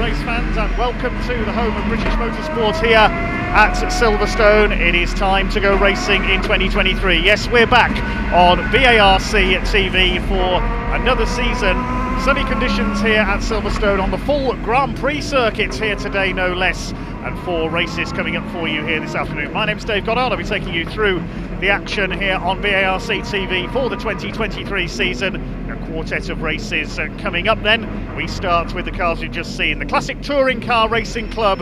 race fans, and welcome to the home of British motorsport here at Silverstone. It is time to go racing in 2023. Yes, we're back on BARC TV for another season. Sunny conditions here at Silverstone on the full Grand Prix circuit here today, no less, and 4 races coming up for you here this afternoon. My name's Dave Goddard. I'll be taking you through the action here on BARC TV for the 2023 season. A quartet of races coming up then. We start with the cars we've just seen. The Classic Touring Car Racing Club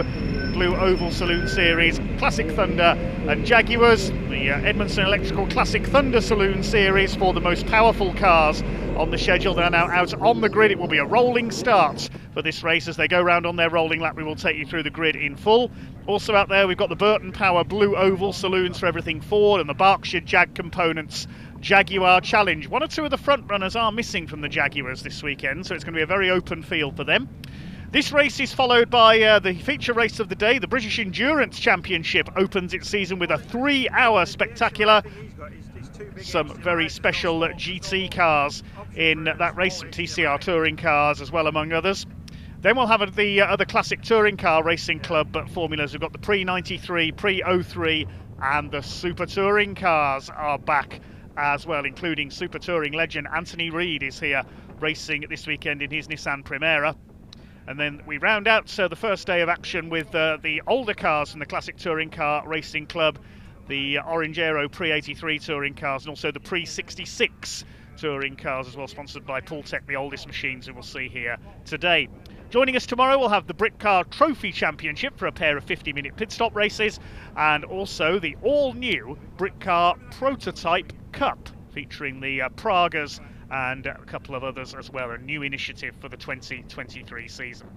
Blue Oval Saloon Series, Classic Thunder and Jaguars. The Edmondson Electrical Classic Thunder Saloon Series for the most powerful cars on the schedule. They're now out on the grid. It will be a rolling start for this race. As they go round on their rolling lap, we will take you through the grid in full. Also out there, we've got the Burton Power Blue Oval Saloons for everything Ford, and the Berkshire Jag Components Jaguar Challenge. 1 or 2 of the front runners are missing from the Jaguars this weekend, so it's going to be a very open field for them. This race is followed by the feature race of the day. The British Endurance Championship opens its season with a 3-hour spectacular. Some very special GT cars in that race, some TCR touring cars as well, among others. Then we'll have the other Classic Touring Car Racing Club formulas. We've got the Pre-93, Pre-03 and the Super Touring cars are back as well, including Super Touring legend Anthony Reid is here racing this weekend in his Nissan Primera. And then we round out the first day of action with the older cars from the Classic Touring Car Racing Club, the Orange Aero Pre-83 touring cars, and also the Pre-66 touring cars as well, sponsored by Pooltech, the oldest machines we will see here today. Joining us tomorrow, we'll have the BritCar Trophy Championship for a pair of 50-minute pit stop races, and also the all-new BritCar Prototype Cup, featuring the Pragas and a couple of others as well, a new initiative for the 2023 season.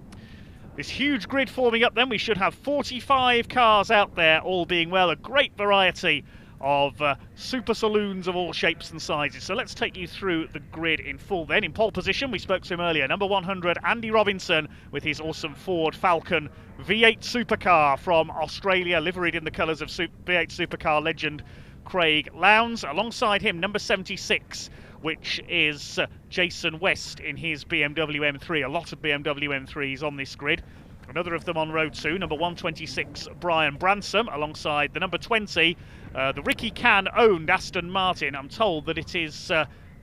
This huge grid forming up then, we should have 45 cars out there, all being well, a great variety of super saloons of all shapes and sizes. So let's take you through the grid in full then. In pole position, we spoke to him earlier, number 100, Andy Robinson, with his awesome Ford Falcon V8 supercar from Australia, liveried in the colours of V8 supercar legend Craig Lowndes. Alongside him, number 76, which is Jason West in his BMW M3. A lot of BMW M3s on this grid. Another of them on row 2, number 126, Brian Bransom, alongside the number 20, the Ricky Can-owned Aston Martin. I'm told that it is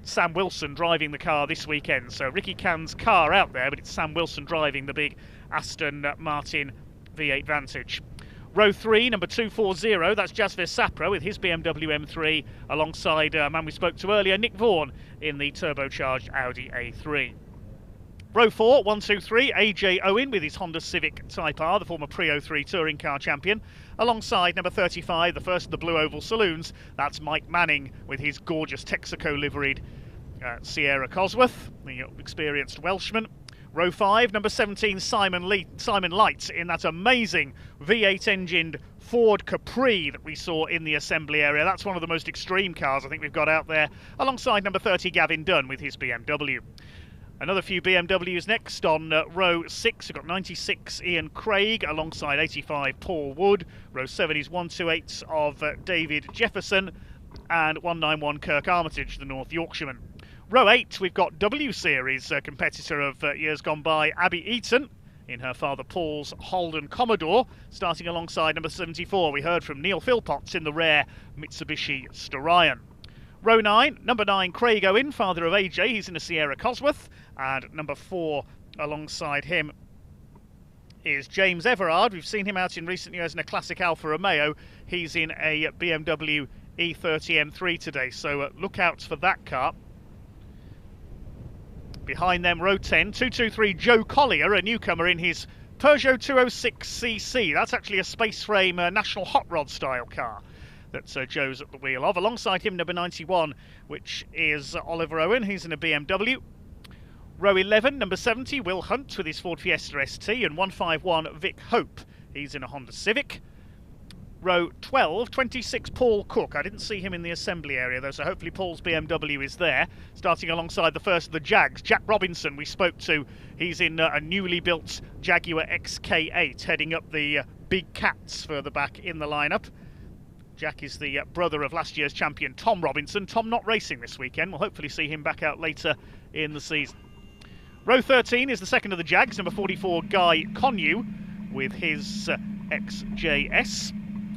Sam Wilson driving the car this weekend. So Ricky Can's car out there, but it's Sam Wilson driving the big Aston Martin V8 Vantage. Row 3, number 240, that's Jasvir Sapra with his BMW M3, alongside a man we spoke to earlier, Nick Vaughan, in the turbocharged Audi A3. Row 4, 123, AJ Owen with his Honda Civic Type R, the former Pre-03 touring car champion, alongside number 35, the first of the Blue Oval Saloons, that's Mike Manning with his gorgeous Texaco liveried Sierra Cosworth, the experienced Welshman. Row 5, number 17, Simon Light in that amazing V8 engined Ford Capri that we saw in the assembly area. That's one of the most extreme cars I think we've got out there, alongside number 30, Gavin Dunn with his BMW. Another few BMWs next on row 6. We've got 96 Ian Craig alongside 85 Paul Wood. Row 7 is 128 of David Jefferson, and 191 Kirk Armitage, the North Yorkshireman. Row 8, we've got W Series competitor of years gone by, Abby Eaton, in her father Paul's Holden Commodore, starting alongside number 74. We heard from Neil Philpotts in the rare Mitsubishi Starion. Row 9, number 9, Craig Owen, father of AJ, he's in a Sierra Cosworth, and number 4 alongside him is James Everard. We've seen him out in recent years in a classic Alfa Romeo. He's in a BMW E30 M3 today, so look out for that car. Behind them, row 10, 223 Joe Collier, a newcomer in his Peugeot 206cc. That's actually a space frame National Hot Rod style car that Joe's at the wheel of. Alongside him, number 91, which is Oliver Owen. He's in a BMW. Row 11, number 70, Will Hunt with his Ford Fiesta ST, and 151 Vic Hope. He's in a Honda Civic. Row 12, 26 Paul Cook. I didn't see him in the assembly area though, so hopefully Paul's BMW is there. Starting alongside the first of the Jags, Jack Robinson we spoke to. He's in a newly built Jaguar XK8, heading up the big cats further back in the lineup. Jack is the brother of last year's champion Tom Robinson. Tom not racing this weekend. We'll hopefully see him back out later in the season. Row 13 is the second of the Jags, number 44 Guy Connew with his XJS.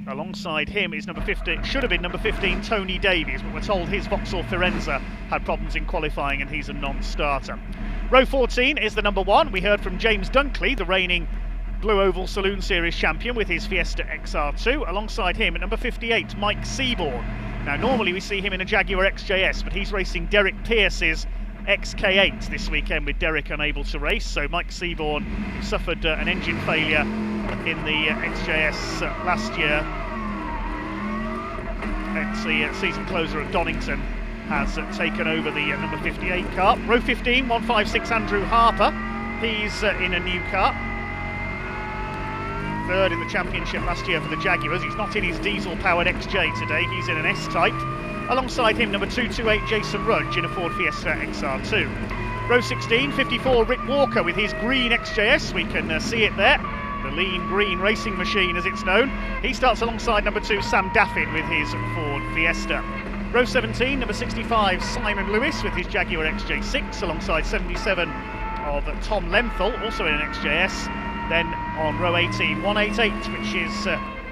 Alongside him is number 15, should have been number 15 Tony Davies, but we're told his Vauxhall Firenze had problems in qualifying and he's a non-starter. Row 14 is the number 1. We heard from James Dunkley, the reigning Blue Oval Saloon Series champion, with his Fiesta XR2. Alongside him at number 58 Mike Seaborn. Now normally we see him in a Jaguar XJS, but he's racing Derek Pearce's XK8 this weekend with Derek unable to race. So Mike Seaborn suffered an engine failure in the XJS last year. It's the season closer at Donington, has taken over the number 58 car. Row 15, 156 Andrew Harper. He's in a new car. Third in the championship last year for the Jaguars. He's not in his diesel-powered XJ today. He's in an S-Type. Alongside him, number 228 Jason Rudge in a Ford Fiesta XR2. Row 16, 54 Rick Walker with his green XJS. We can see it there. The lean green racing machine, as it's known. He starts alongside number 2 Sam Daffin with his Ford Fiesta. Row 17, number 65 Simon Lewis with his Jaguar XJ6, alongside 77 of Tom Lenthal, also in an XJS. Then on row 18, 188, which is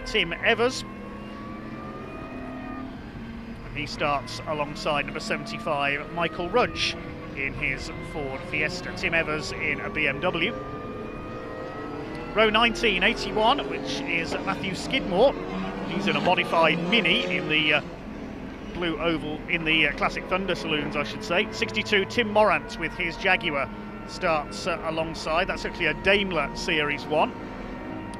Tim Evers. He starts alongside number 75 Michael Rudge in his Ford Fiesta. Tim Evers in a BMW. Row 19, 81, which is Matthew Skidmore. He's in a modified Mini in the Blue Oval, in the Classic Thunder Saloons, I should say. 62, Tim Morant with his Jaguar starts alongside. That's actually a Daimler Series 1.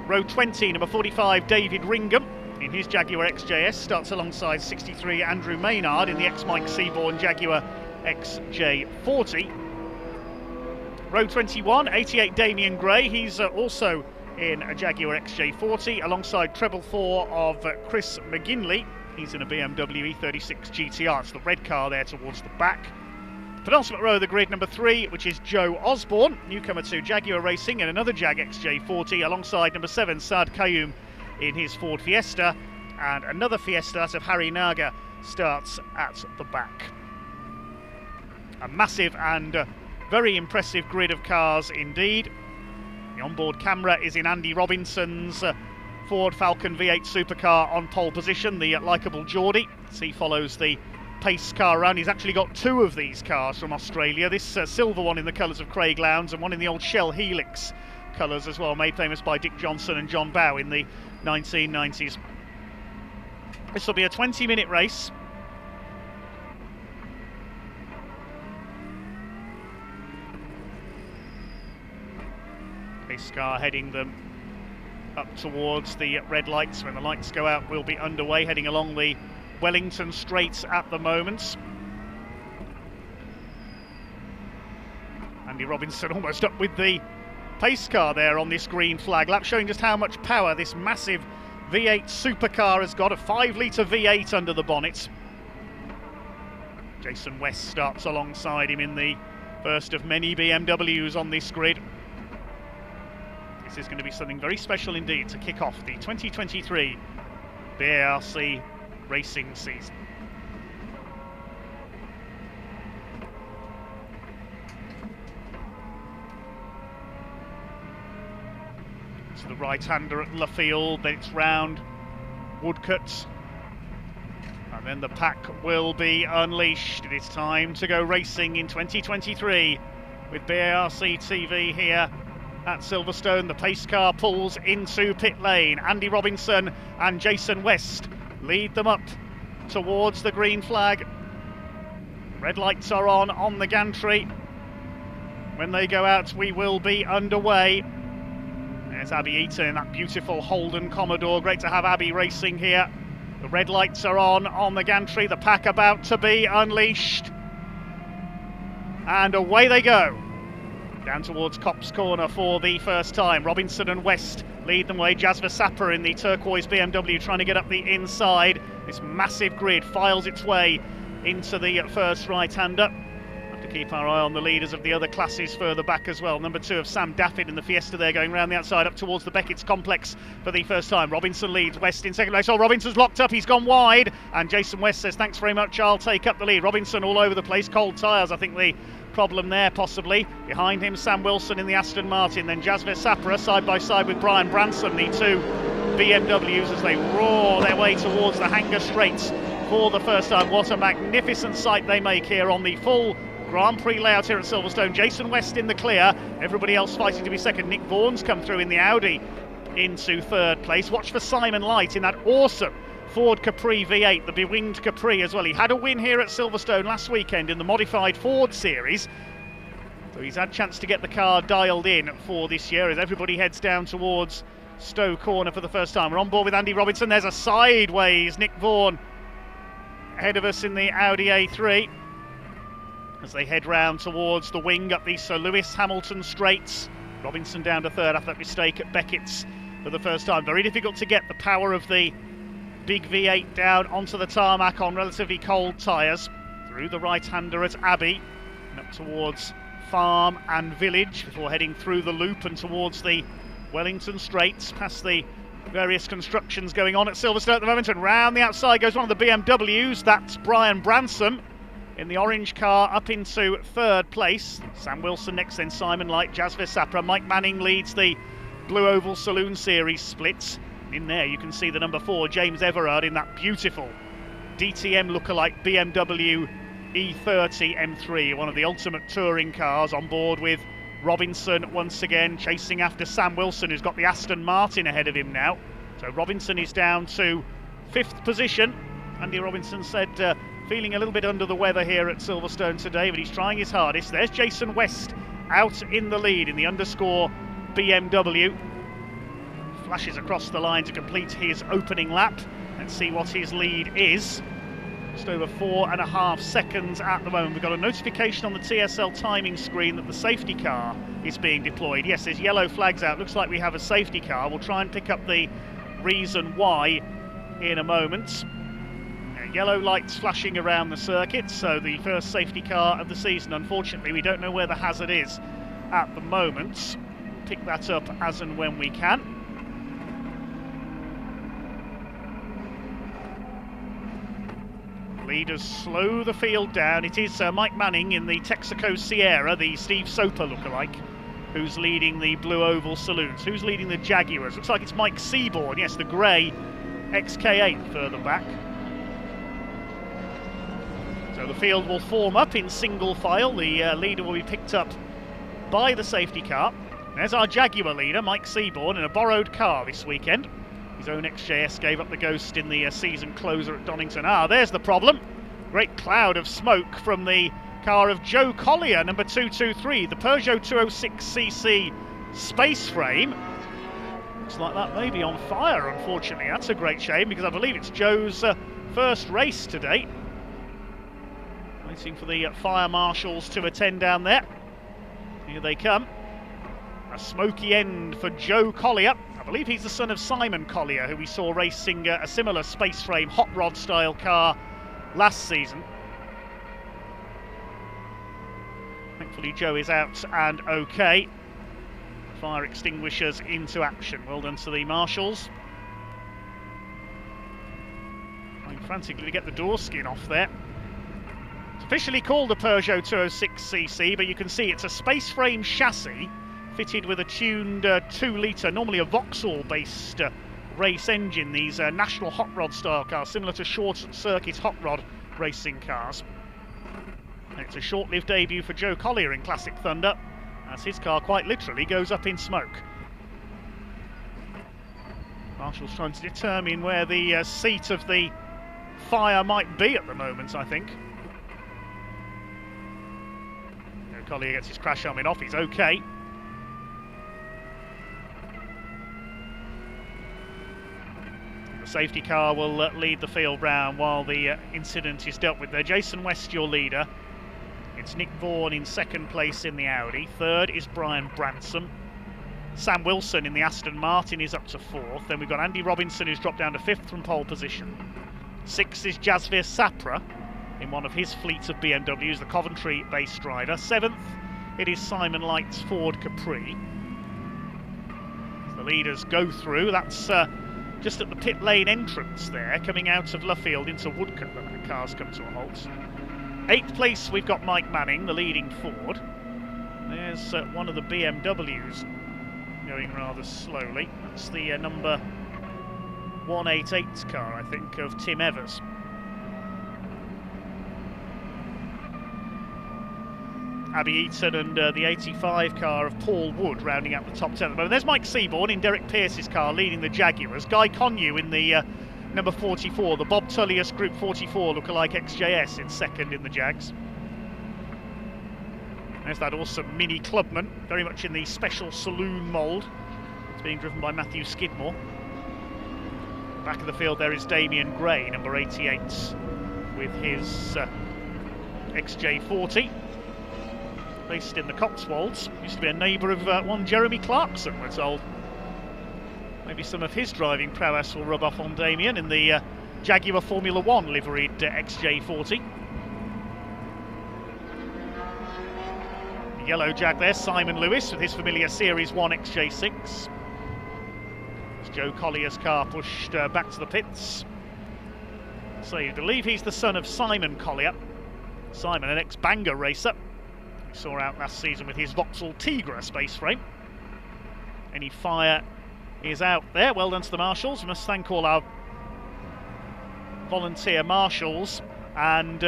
Row 20, number 45, David Ringham in his Jaguar XJS starts alongside 63, Andrew Maynard in the ex-Mike Seaborn Jaguar XJ40. Row 21, 88 Damien Gray, he's also in a Jaguar XJ40 alongside treble 4 of Chris McGinley. He's in a BMW E36 GTR. It's the red car there towards the back. Penultimate row of the grid, number 3, which is Joe Osborne, newcomer to Jaguar Racing in another Jag XJ40 alongside number 7 Saad Qayyum in his Ford Fiesta, and another Fiesta out of Harry Naga starts at the back. A massive and very impressive grid of cars indeed. The onboard camera is in Andy Robinson's Ford Falcon V8 supercar on pole position, the likeable Geordie, as he follows the pace car around. He's actually got 2 of these cars from Australia, this silver one in the colours of Craig Lowndes and one in the old Shell Helix colours as well, made famous by Dick Johnson and John Bowe in the 1990s. This will be a 20-minute race. Pace car heading them up towards the red lights. When the lights go out, we'll be underway, heading along the Wellington Straights at the moment. Andy Robinson almost up with the pace car there on this green flag lap, showing just how much power this massive V8 supercar has got. A 5-litre V8 under the bonnet. Jason West starts alongside him in the first of many BMWs on this grid. This is going to be something very special indeed to kick off the 2023 BARC racing season. To the right-hander at Luffield, then it's round Woodcut, and then the pack will be unleashed. It is time to go racing in 2023 with BARC TV here at Silverstone. The pace car pulls into pit lane. Andy Robinson and Jason West lead them up towards the green flag. Red lights are on the gantry. When they go out, we will be underway. There's Abby Eaton in that beautiful Holden Commodore. Great to have Abby racing here. The red lights are on the gantry. The pack about to be unleashed. And away they go. Down towards Copse Corner for the first time. Robinson and West lead them away. Jasper Sapper in the turquoise BMW trying to get up the inside. This massive grid files its way into the first right-hander. Have to keep our eye on the leaders of the other classes further back as well. Number 2 of Sam Daffin in the Fiesta there, going round the outside up towards the Beckett's complex for the first time. Robinson leads, West in second place. Oh, Robinson's locked up, he's gone wide, and Jason West says thanks very much, I'll take up the lead. Robinson all over the place, cold tyres, I think the problem there, possibly. Behind him, Sam Wilson in the Aston Martin, then Jaguar Sapra side by side with Brian Branson, the two BMWs, as they roar their way towards the Hangar Straights for the first time. What a magnificent sight they make here on the full Grand Prix layout here at Silverstone. Jason West in the clear, everybody else fighting to be second. Nick Vaughan's come through in the Audi into third place. Watch for Simon Light in that awesome Ford Capri V8, the bewinged Capri as well. He had a win here at Silverstone last weekend in the modified Ford series, so he's had a chance to get the car dialed in for this year as everybody heads down towards Stowe Corner for the first time. We're on board with Andy Robinson. There's a sideways Nick Vaughan ahead of us in the Audi A3 as they head round towards the wing up the Sir Lewis Hamilton straights. Robinson down to third after that mistake at Beckett's for the first time. Very difficult to get the power of the big V8 down onto the tarmac on relatively cold tyres. Through the right-hander at Abbey and up towards Farm and Village before heading through the loop and towards the Wellington Straights, past the various constructions going on at Silverstone at the moment, and round the outside goes one of the BMWs. That's Brian Branson in the orange car up into third place. Sam Wilson next, then Simon Light, Jaguar Sapra. Mike Manning leads the Blue Oval Saloon Series splits. In there you can see the number 4, James Everard, in that beautiful DTM lookalike BMW E30 M3, one of the ultimate touring cars, on board with Robinson once again, chasing after Sam Wilson, who's got the Aston Martin ahead of him now. So Robinson is down to 5th position. Andy Robinson said feeling a little bit under the weather here at Silverstone today, but he's trying his hardest. There's Jason West out in the lead in the underscore BMW. Flashes across the line to complete his opening lap. Let's see what his lead is. Just over 4.5 seconds at the moment. We've got a notification on the TSL timing screen that the safety car is being deployed. Yes, there's yellow flags out. Looks like we have a safety car. We'll try and pick up the reason why in a moment. Yellow lights flashing around the circuit, so the first safety car of the season. Unfortunately, we don't know where the hazard is at the moment. Pick that up as and when we can. Leaders slow the field down. It is Mike Manning in the Texaco Sierra, the Steve Soper lookalike, who's leading the Blue Oval Saloons. Who's leading the Jaguars? Looks like it's Mike Seaborn. Yes, the grey XK8 further back. So the field will form up in single file. The leader will be picked up by the safety car. There's our Jaguar leader, Mike Seaborn, in a borrowed car this weekend. His own XJS gave up the ghost in the season closer at Donington. There's the problem. Great cloud of smoke from the car of Joe Collier, number 223, the Peugeot 206cc space frame. Looks like that may be on fire, unfortunately. That's a great shame, because I believe it's Joe's first race to date. Waiting for the fire marshals to attend down there. Here they come. A smoky end for Joe Collier. I believe he's the son of Simon Collier, who we saw racing a similar space frame hot rod style car last season. Thankfully Joe is out and okay. Fire extinguishers into action. Well done to the marshals. Trying frantically to get the door skin off there. It's officially called a Peugeot 206cc, but you can see it's a space frame chassis fitted with a tuned 2-litre, normally a Vauxhall-based race engine. These national hot rod style cars, similar to short circuit hot rod racing cars. And it's a short-lived debut for Joe Collier in Classic Thunder, as his car quite literally goes up in smoke. Marshall's trying to determine where the seat of the fire might be at the moment, I think. Joe Collier gets his crash helmet off, he's okay. The safety car will lead the field round while the incident is dealt with there. Jason West, your leader. It's Nick Vaughan in second place in the Audi. Third is Brian Branson. Sam Wilson in the Aston Martin is up to fourth. Then we've got Andy Robinson, who's dropped down to fifth from pole position. Sixth is Jaguar Sapra in one of his fleets of BMWs, the Coventry-based driver. Seventh, it is Simon Light's Ford Capri. As the leaders go through, that's just at the pit lane entrance there, coming out of Luffield into Woodcote, when the cars come to a halt. 8th place, we've got Mike Manning, the leading Ford. There's one of the BMWs going rather slowly. That's the number 188 car, I think, of Tim Evers. Abby Eaton and the 85 car of Paul Wood rounding out the top 10 at the moment. There's Mike Seaborn in Derek Pearce's car leading the Jaguars. Guy Connew in the number 44, the Bob Tullius Group 44 lookalike XJS in second in the Jags. There's that awesome Mini Clubman, very much in the special saloon mould. It's being driven by Matthew Skidmore. Back of the field there is Damien Gray, number 88, with his XJ40. Based in the Cotswolds. Used to be a neighbour of one Jeremy Clarkson, we're told. Maybe some of his driving prowess will rub off on Damien in the Jaguar Formula 1 liveried XJ40. The yellow Jag there, Simon Lewis with his familiar Series 1 XJ6. As Joe Collier's car pushed back to the pits. So you believe he's the son of Simon Collier. Simon, an ex-Bangor racer. Saw out last season with his Vauxhall Tigra space frame. Any fire is out there. Well done to the marshals. We must thank all our volunteer marshals. And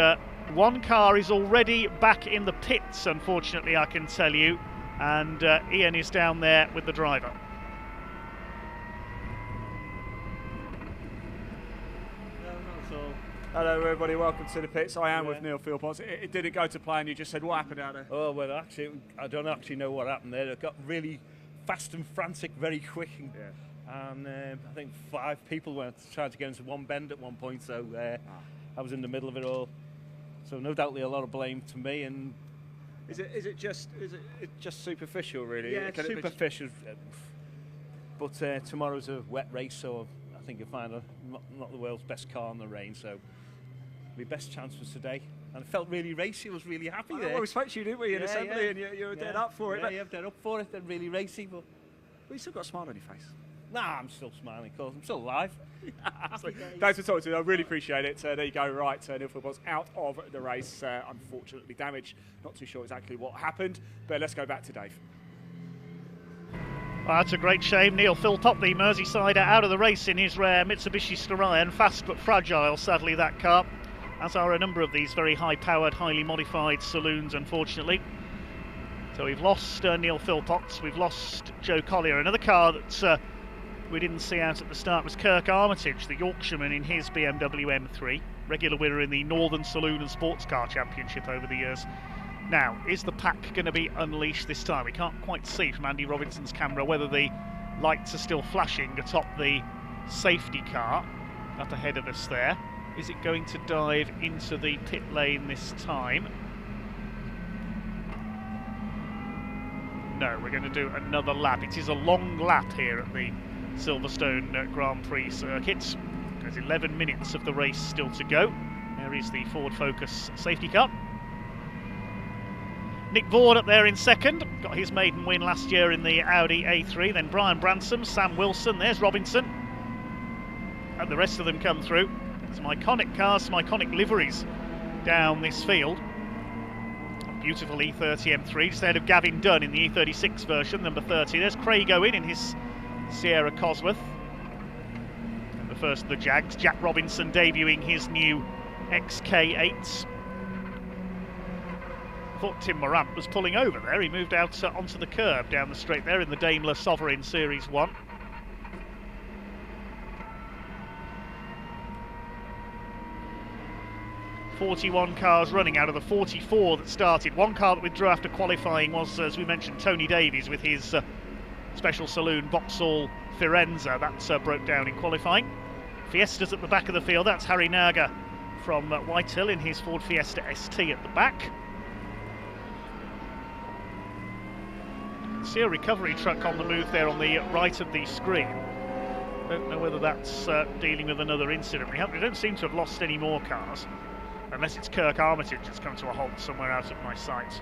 one car is already back in the pits, unfortunately, I can tell you. And Ian is down there with the driver. Hello everybody, welcome to the pits. I am with Neil Philpotts. It didn't go to plan, you just said what happened out there? Oh, well actually, I don't actually know what happened there. It got really fast and frantic very quick. And I think 5 people were trying to get into one bend at one point, so I was in the middle of it all. So no doubtly a lot of blame to me. And is it just superficial really? Yeah, it's superficial. But tomorrow's a wet race, so I think you'll find not the world's best car on the rain, so my best chance was today. And it felt really racy, I was really happy there. Well, we spoke to you, didn't we, in assembly, and you were dead up for it. Yeah, I'm dead up for it, they're really racy, but... you still got a smile on your face. Nah, I'm still smiling, of course, I'm still alive. Thanks for talking to me, I really appreciate it. There you go, right, Neil Philpotts out of the race, unfortunately damaged. Not too sure exactly what happened, but let's go back to Dave. Well, that's a great shame. Neil Philpott, the Merseysider, out of the race in his rare Mitsubishi Starion. Fast but fragile, sadly, that car. As are a number of these very high-powered, highly modified saloons, unfortunately. So we've lost Neil Philpott. We've lost Joe Collier. Another car that we didn't see out at the start was Kirk Armitage, the Yorkshireman in his BMW M3. Regular winner in the Northern Saloon and Sports Car Championship over the years. Now, is the pack going to be unleashed this time? We can't quite see from Andy Robinson's camera whether the lights are still flashing atop the safety car up ahead of us there. Is it going to dive into the pit lane this time? No, we're going to do another lap. It is a long lap here at the Silverstone Grand Prix circuit. There's 11 minutes of the race still to go. There is the Ford Focus safety car. Nick Vaughn up there in second, got his maiden win last year in the Audi A3. Then Brian Bransom, Sam Wilson, there's Robinson. And the rest of them come through. Some iconic cars, some iconic liveries down this field. A beautiful E30 M3, just ahead of Gavin Dunn in the E36 version, number 30. There's Craig Owen in his Sierra Cosworth. And the first of the Jags, Jack Robinson debuting his new XK8. Thought Tim Morant was pulling over there. He moved out onto the curb down the straight there in the Daimler Sovereign Series 1. .41 cars running out of the 44 that started. One car that withdrew after qualifying was, as we mentioned, Tony Davies with his special saloon Vauxhall Firenze. That broke down in qualifying. Fiesta's at the back of the field. That's Harry Naga from Whitehill in his Ford Fiesta ST at the back. See a recovery truck on the move there on the right of the screen. Don't know whether that's dealing with another incident. We don't seem to have lost any more cars, unless it's Kirk Armitage that's come to a halt somewhere out of my sight.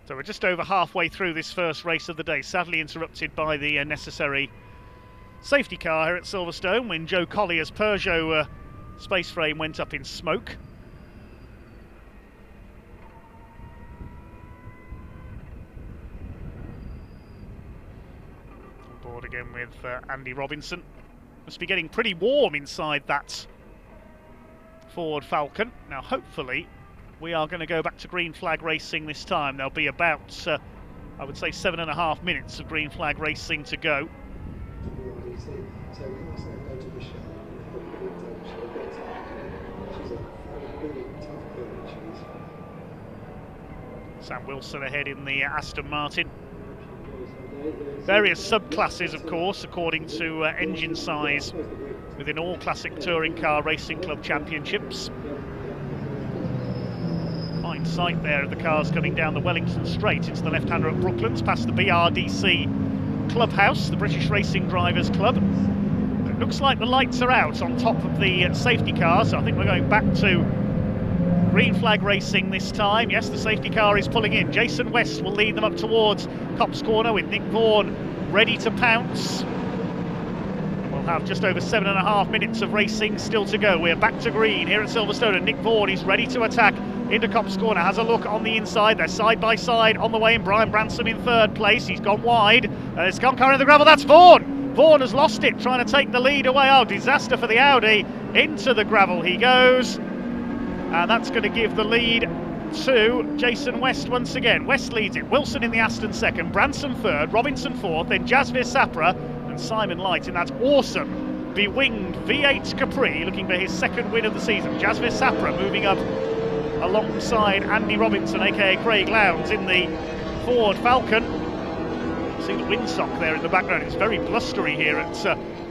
So we're just over halfway through this first race of the day, sadly interrupted by the necessary safety car here at Silverstone when Joe Collier's Peugeot space frame went up in smoke. On board again with Andy Robinson. Must be getting pretty warm inside that Ford Falcon. Now hopefully we are going to go back to green flag racing this time. There'll be about, I would say, 7.5 minutes of green flag racing to go. Sam Wilson ahead in the Aston Martin. Various subclasses, of course, according to engine size within all Classic Touring Car Racing Club Championships. Fine sight there of the cars coming down the Wellington Straight into the left-hander at Brooklands, past the BRDC Clubhouse, the British Racing Drivers Club. It looks like the lights are out on top of the safety car, so I think we're going back to green flag racing this time. Yes, the safety car is pulling in. Jason West will lead them up towards Copse Corner with Nick Vaughan ready to pounce. We'll have just over 7.5 minutes of racing still to go. We're back to green here at Silverstone, and Nick Vaughan is ready to attack into Copse Corner, has a look on the inside. They're side by side on the way, and Brian Bransom in third place. He's gone wide. It's gone car in the gravel. That's Vaughan. Vaughan has lost it, trying to take the lead away. Oh, disaster for the Audi. Into the gravel he goes. And that's going to give the lead to Jason West once again. West leads it. Wilson in the Aston second. Branson third. Robinson fourth. Then Jasvir Sapra and Simon Light in that awesome bewinged V8 Capri, looking for his second win of the season. Jasvir Sapra moving up alongside Andy Robinson, aka Craig Lowndes, in the Ford Falcon. See the windsock there in the background. It's very blustery here at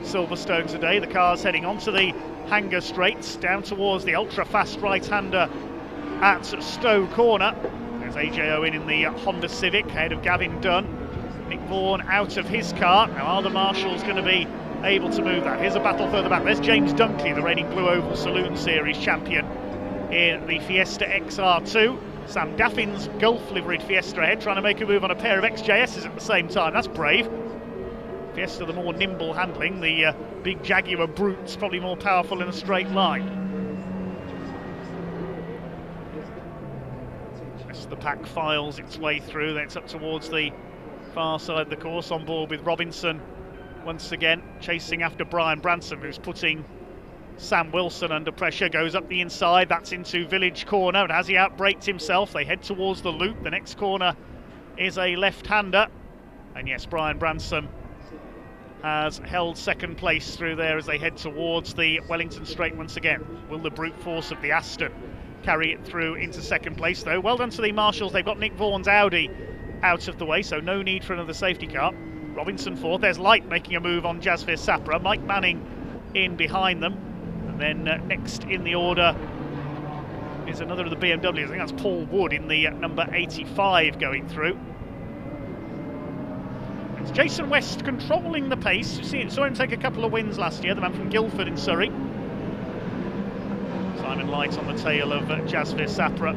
Silverstone today. The car's heading onto the Hanger Straights down towards the ultra-fast right-hander at Stowe Corner. There's AJ Owen in the Honda Civic ahead of Gavin Dunn. Nick Vaughan out of his car. Now are the Marshals going to be able to move that? Here's a battle further back. There's James Dunkley, the reigning Blue Oval Saloon Series champion in the Fiesta XR2. Sam Daffin's Gulf liveried Fiesta ahead, trying to make a move on a pair of XJS's at the same time. That's brave. Fiesta the more nimble handling, the big Jaguar Brute's probably more powerful in a straight line. As the pack files its way through, then it's up towards the far side of the course, on board with Robinson once again, chasing after Brian Branson, who's putting Sam Wilson under pressure. Goes up the inside, that's into Village Corner, and as he outbraked himself, they head towards the loop. The next corner is a left-hander, and yes, Brian Branson has held second place through there as they head towards the Wellington Straight once again. Will the brute force of the Aston carry it through into second place, though? Well done to the Marshals. They've got Nick Vaughan's Audi out of the way, so no need for another safety car. Robinson fourth. There's Light making a move on Jasvir Sapra. Mike Manning in behind them. And then next in the order is another of the BMWs. I think that's Paul Wood in the number 85 going through. It's Jason West controlling the pace. You saw him take a couple of wins last year, the man from Guildford in Surrey. Simon Light on the tail of Jasvir Sapra.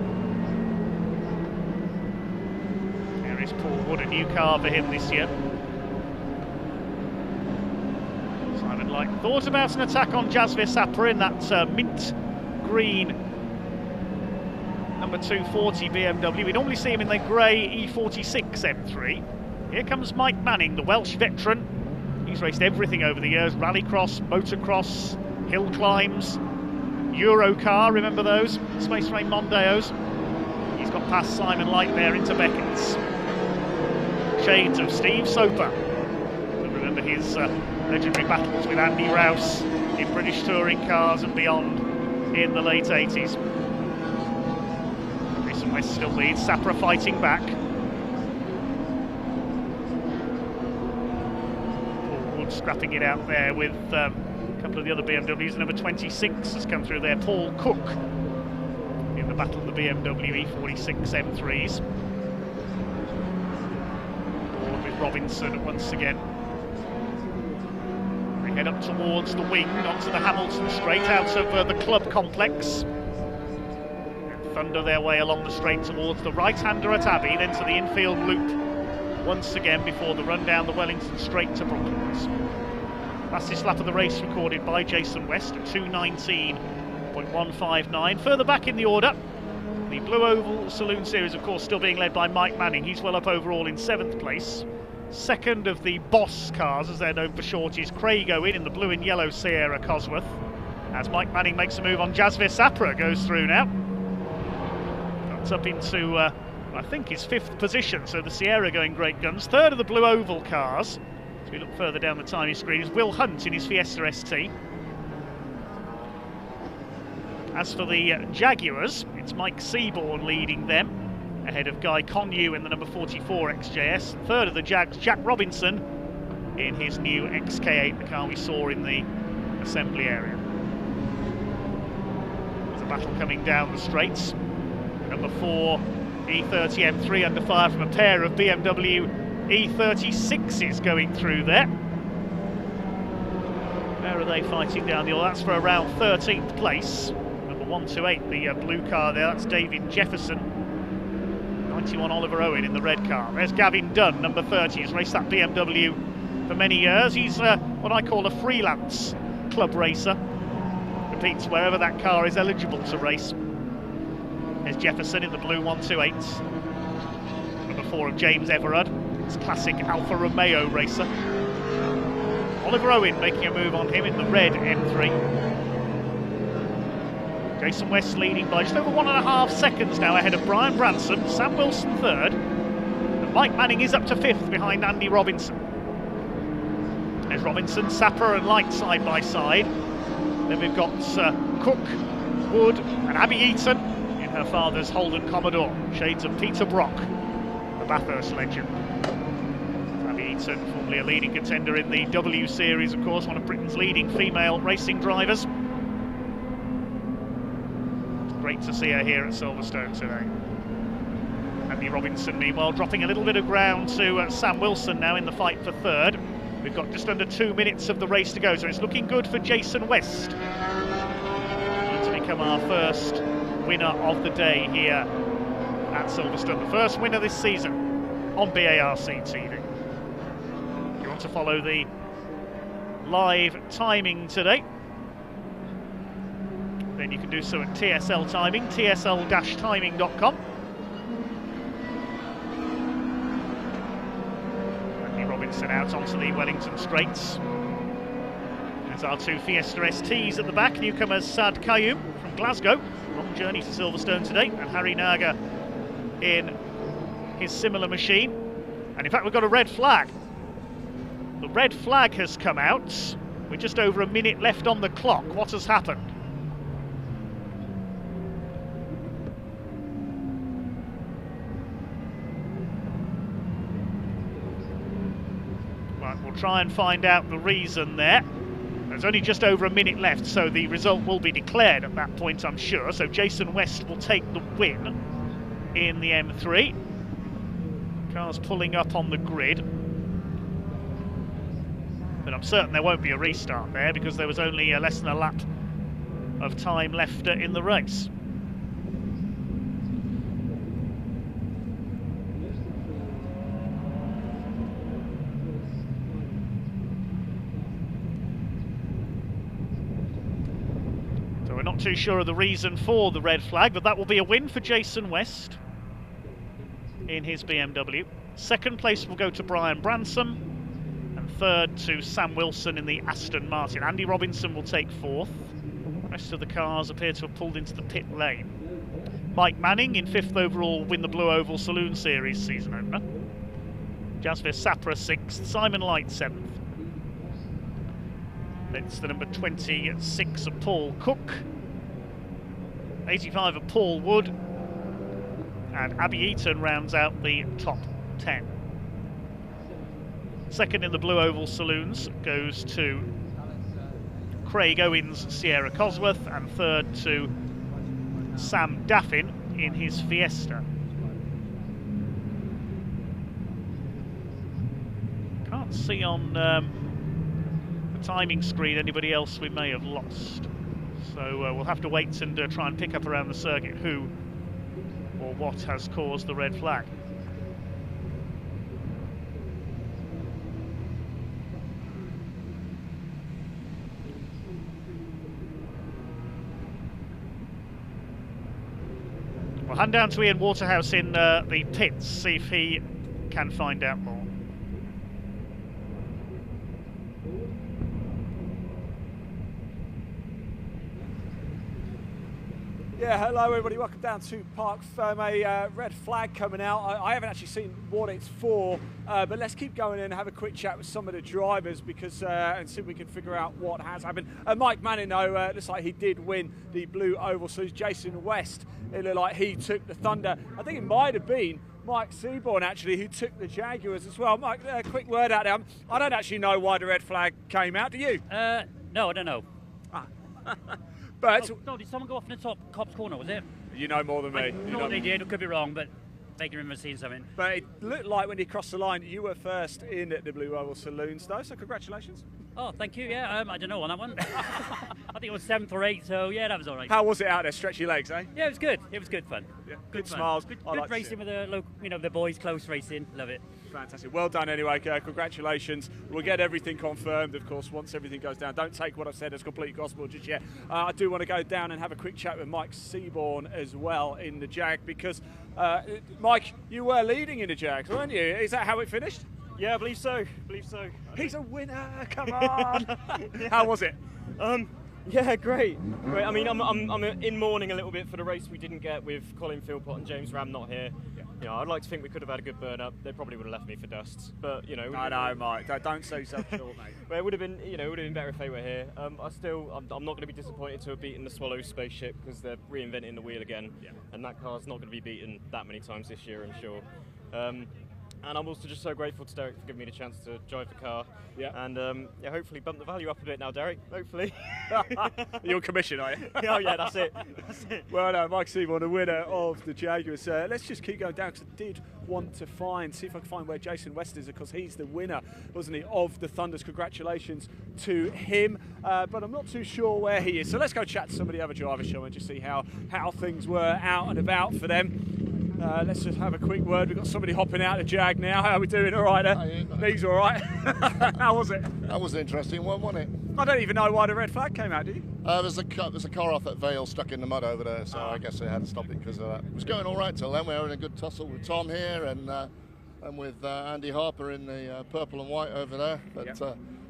There is Paul Wood, a new car for him this year. Simon Light thought about an attack on Jasvir Sapra in that mint green number 240 BMW. We normally see him in the grey E46 M3. Here comes Mike Manning, the Welsh veteran. He's raced everything over the years: rallycross, motocross, hill climbs, Eurocar, remember those? Space Frame Mondeos. He's got past Simon Light there into Beckett's. Shades of Steve Soper. Remember his legendary battles with Andy Rouse in British touring cars and beyond in the late 80s. Jason West still leads, Sapra fighting back. Paul Wood scrapping it out there with a couple of the other BMWs. Number 26 has come through there, Paul Cook, in the battle of the BMW E46 M3s. Board with Robinson once again. They head up towards the wing, onto the Hamilton Straight, out of the club complex. And thunder their way along the straight towards the right-hander at Abbey, then to the infield loop once again before the run down the Wellington straight to Brooklands. Fastest lap of the race recorded by Jason West at 2:19.159. Further back in the order, the Blue Oval Saloon Series, of course, still being led by Mike Manning. He's well up overall in 7th place. Second of the Boss cars, as they're known for short, is Craig Owen in the blue and yellow Sierra Cosworth. As Mike Manning makes a move on, Jaguar Sapra goes through now. That's up into, I think, his 5th position, so the Sierra going great guns. Third of the Blue Oval cars, as we look further down the tiny screen, is Will Hunt in his Fiesta ST. As for the Jaguars, it's Mike Seaborn leading them, ahead of Guy Connew in the number 44 XJS. Third of the Jags, Jack Robinson in his new XK8, the car we saw in the assembly area. There's a battle coming down the straights. Number 4 E30 M3 under fire from a pair of BMW E36s going through there. Where are they fighting down the aisle? That's for around 13th place. Number 128, the blue car there, that's David Jefferson. 91 Oliver Owen in the red car. There's Gavin Dunn, number 30. He's raced that BMW for many years. He's what I call a freelance club racer. Repeats wherever that car is eligible to race. There's Jefferson in the blue 128. Number 4 of James Everard. It's classic Alfa Romeo racer. Oliver Owen making a move on him in the red M3. Jason West leading by just over 1.5 seconds now ahead of Brian Branson. Sam Wilson third. And Mike Manning is up to 5th behind Andy Robinson. There's Robinson, Sapper and Light side by side. Then we've got Cook, Wood and Abby Eaton in her father's Holden Commodore. Shades of Peter Brock, the Bathurst legend. Abby Eaton, formerly a leading contender in the W Series, of course, one of Britain's leading female racing drivers. Great to see her here at Silverstone today. Andy Robinson, meanwhile, dropping a little bit of ground to Sam Wilson now in the fight for third. We've got just under 2 minutes of the race to go, so it's looking good for Jason West. Need to become our first winner of the day here at Silverstone. The first winner this season on BARC TV. If you want to follow the live timing today, then you can do so at TSL Timing, tsl-timing.com. Andy Robinson out onto the Wellington straights. There's our 2 Fiesta STs at the back. Newcomers Sad Kayoum from Glasgow, long journey to Silverstone today, and Harry Naga in his similar machine. And in fact, we've got a red flag. The red flag has come out. We're just over a minute left on the clock. What has happened? We'll try and find out the reason there. There's only just over a minute left, so the result will be declared at that point, I'm sure. So Jason West will take the win in the M3. Cars pulling up on the grid. But I'm certain there won't be a restart there because there was only less than a lap of time left in the race. We're not too sure of the reason for the red flag, but that will be a win for Jason West in his BMW. Second place will go to Brian Branson, and third to Sam Wilson in the Aston Martin. Andy Robinson will take 4th. The rest of the cars appear to have pulled into the pit lane. Mike Manning in 5th overall, win the Blue Oval Saloon Series season opener. Jaguar Sapra 6th, Simon Light 7th. It's the number 26 of Paul Cook, 85 of Paul Wood, and Abby Eaton rounds out the top 10. Second in the Blue Oval Saloons goes to Craig Owens' Sierra Cosworth, and third to Sam Daffin in his Fiesta. Can't see on timing screen anybody else we may have lost, so we'll have to wait and try and pick up around the circuit who or what has caused the red flag. We'll hand down to Ian Waterhouse in the pits, see if he can find out more. Yeah, hello everybody, welcome down to Parc Fermé. Red flag coming out. I haven't actually seen what it's for, but let's keep going and have a quick chat with some of the drivers because and see if we can figure out what has happened. Mike Manning, though, looks like he did win the blue oval, so Jason West, it looked like he took the Thunder. I think it might have been Mike Seaborn, actually, who took the Jaguars as well. Mike, quick word out there. I don't actually know why the red flag came out, do you? No, I don't know. But no, did someone go off in the top Cops corner, was it? you know more than me. I know they did, I could be wrong, but they can remember seeing something. But it looked like when you crossed the line, you were first in at the Blue Oval Saloons, though, so congratulations. Oh, thank you, yeah, I don't know on that one. I think it was 7th or 8th, so yeah, that was all right. How was it out there? Stretchy legs, eh? Yeah, it was good fun. Yeah. Good Good fun. smiles. Good I like to racing see with the local, the boys, close racing, love it. Fantastic. Well done anyway. Congratulations. We'll get everything confirmed, of course, once everything goes down. Don't take what I've said as complete gospel just yet. I do want to go down and have a quick chat with Mike Seaborn as well in the Jag because, Mike, you were leading in the Jag, weren't you? Is that how it finished? Yeah, I believe so. He's a winner. Come on. How was it? Yeah, great. I mean, I'm in mourning a little bit for the race we didn't get with Colin Philpott and James Ram not here. Yeah. I'd like to think we could have had a good burn up. They probably would have left me for dust, but I know, Mike. Don't sell yourself short, mate. But it would have been, it would have been better if they were here. I'm not going to be disappointed to have beaten the Swallow spaceship because they're reinventing the wheel again, and that car's not going to be beaten that many times this year, I'm sure. And I'm also just so grateful to Derek for giving me the chance to drive the car. Yeah. And hopefully bump the value up a bit now, Derek. Hopefully. You're on commission, are you? Oh yeah, that's it. Well, Mike Seaborn, the winner of the Jaguars. Let's just keep going down because I did want to see if I can find where Jason West is, because he's the winner, wasn't he, of the Thunders. Congratulations to him. But I'm not too sure where he is. So let's go chat to some of the other drivers, shall we, and just see how things were out and about for them. Let's just have a quick word. We've got somebody hopping out of the Jag now. How are we doing? All right, Knees all right? How was it? That was an interesting one, wasn't it? I don't even know why the red flag came out, do you? There's a car off at Vale stuck in the mud over there, so I guess they had to stop it because of that. It was going all right till then. We were in a good tussle with Tom here and with Andy Harper in the purple and white over there. But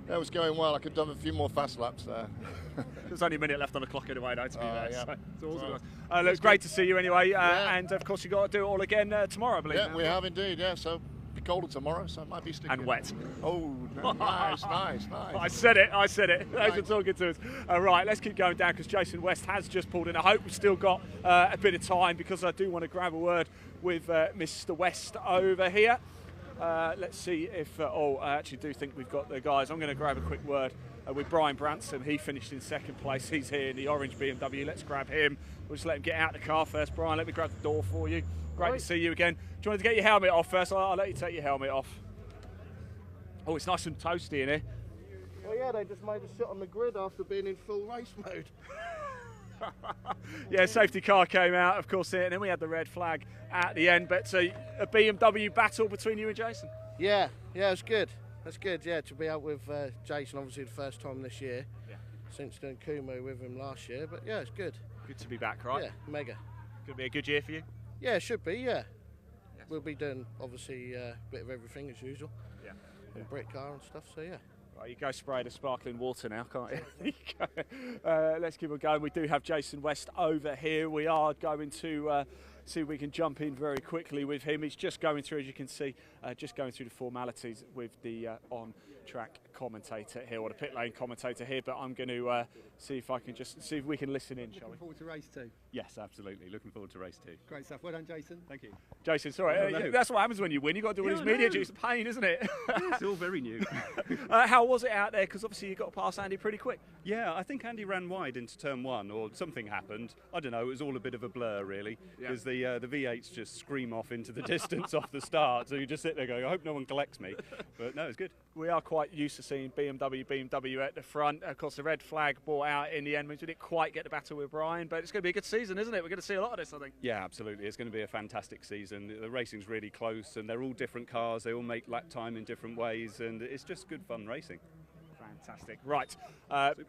that was going well. I could have done a few more fast laps there. There's only a minute left on the clock anyway, though, to be there. Yeah. So it's awesome. Looks great to see you anyway. And of course, you've got to do it all again tomorrow, I believe. Yeah, we have indeed, yeah. So it'll be colder tomorrow, so it might be sticky. And wet. Oh, nice. I said it. Thanks for talking to us. Right, let's keep going down because Jason West has just pulled in. I hope we've still got a bit of time because I do want to grab a word with Mr. West over here. Let's see if... I actually do think we've got the guys. I'm going to grab a quick word with Brian Branson. He finished in second place. He's here in the orange BMW. Let's grab him. We'll just let him get out of the car first. Brian, let me grab the door for you. Great to see you again. Do you want to get your helmet off first? I'll let you take your helmet off. Oh, it's nice and toasty in here. Well, yeah, they just made us sit on the grid after being in full race mode. Yeah, safety car came out, of course, here, and then we had the red flag at the end. But a BMW battle between you and Jason. Yeah, it's good. That's good, yeah, to be out with Jason, obviously the first time this year. Yeah. Since doing Kumu with him last year, but yeah, it's good. Good to be back, right? Yeah, mega. Could be a good year for you? Yeah, it should be, yeah. Yes. We'll be doing, obviously, a bit of everything as usual. Yeah. And brick car and stuff, so yeah. Right, you go spray the sparkling water now, can't you? Let's keep on going. We do have Jason West over here. We are going to see if we can jump in very quickly with him. He's just going through, as you can see, just going through the formalities with the on-track commentator here, or the pit lane commentator here, but I'm going to see if we can listen in, shall we? Looking forward to race 2. Yes, absolutely. Looking forward to race 2. Great stuff. Well done, Jason. Thank you. Jason, sorry, that's what happens when you win. You've got to do all these media duties. It's a pain, isn't it? It's all very new. How was it out there? Because obviously you got past Andy pretty quick. Yeah, I think Andy ran wide into turn 1, or something happened. I don't know, it was all a bit of a blur, really, because the V8s just scream off into the distance off the start, so you just sit there going, I hope no one collects me. But no, it's good. We are quite quite used to seeing BMW at the front. Of course, the red flag brought out in the end means we didn't quite get the battle with Brian, but it's going to be a good season, isn't it? We're going to see a lot of this, I think. Yeah, absolutely. It's going to be a fantastic season. The racing's really close, and they're all different cars. They all make lap time in different ways, and it's just good fun racing. Fantastic. Right.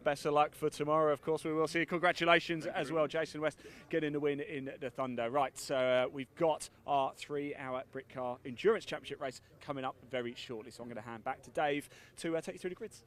Best of luck for tomorrow. Of course, we will see you. Congratulations as well, Jason West, getting the win in the Thunder. Right. So we've got our 3-hour Britcar Endurance Championship race coming up very shortly. So I'm going to hand back to Dave to take you through the grids.